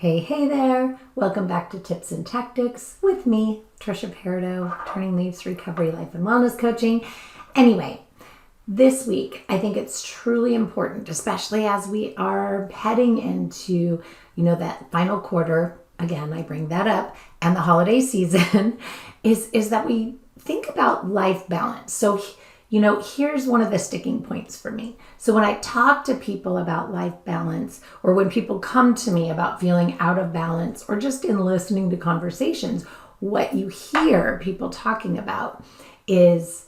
Hey there. Welcome back to Tips and Tactics with me, Trisha Peridot, Turning Leaves Recovery Life and Wellness Coaching. Anyway, this week, I think it's truly important, especially as we are heading into, that final quarter. Again, I bring that up, and the holiday season is that we think about life balance. So, here's one of the sticking points for me. So when I talk to people about life balance, or when people come to me about feeling out of balance, or just in listening to conversations, what you hear people talking about is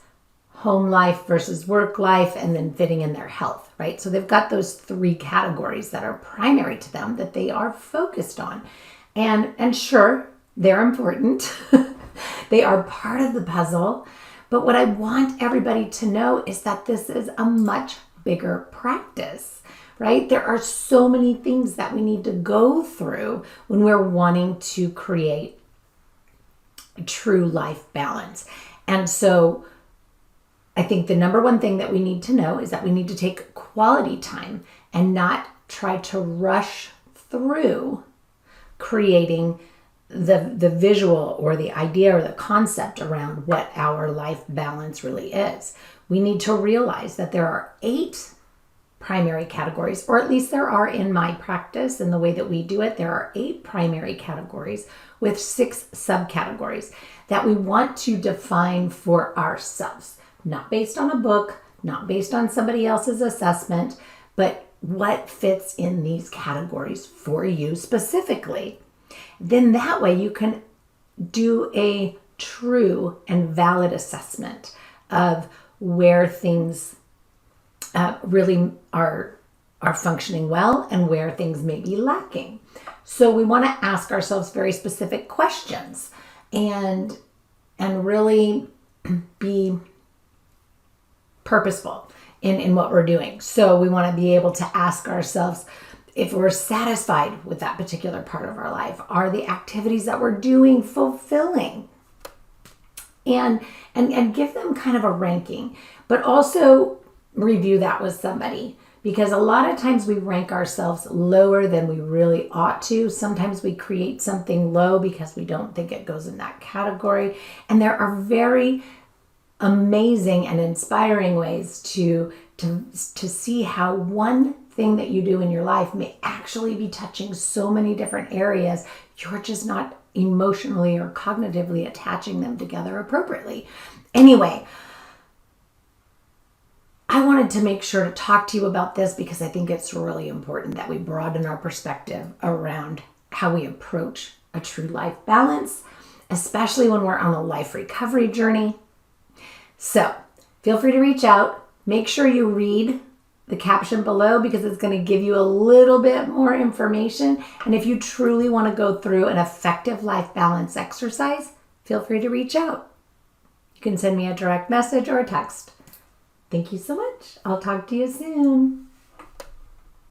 home life versus work life, and then fitting in their health, right? So they've got those three categories that are primary to them that they are focused on. And sure, they're important. They are part of the puzzle. But what I want everybody to know is that this is a much bigger practice, right? There are so many things that we need to go through when we're wanting to create a true life balance. And so I think the number one thing that we need to know is that we need to take quality time and not try to rush through creating the visual or the idea or the concept around what our life balance really is. We need to realize that there are 8 primary categories, or at least there are in my practice and the way that we do it. There are 8 primary categories with 6 subcategories that we want to define for ourselves, not based on a book, not based on somebody else's assessment, but what fits in these categories for you specifically. Then that way you can do a true and valid assessment of where things really are functioning well and where things may be lacking. So we want to ask ourselves very specific questions and really be purposeful in what we're doing. So we want to be able to ask ourselves if we're satisfied with that particular part of our life. Are the activities that we're doing fulfilling? And give them kind of a ranking, but also review that with somebody, because a lot of times we rank ourselves lower than we really ought to. Sometimes we create something low because we don't think it goes in that category. And there are very amazing and inspiring ways to see how one thing that you do in your life may actually be touching so many different areas. You're just not emotionally or cognitively attaching them together appropriately. Anyway, I wanted to make sure to talk to you about this because I think it's really important that we broaden our perspective around how we approach a true life balance, especially when we're on a life recovery journey. So feel free to reach out. Make sure you read the caption below because it's going to give you a little bit more information. And if you truly want to go through an effective life balance exercise, feel free to reach out. You can send me a direct message or a text. Thank you so much. I'll talk to you soon.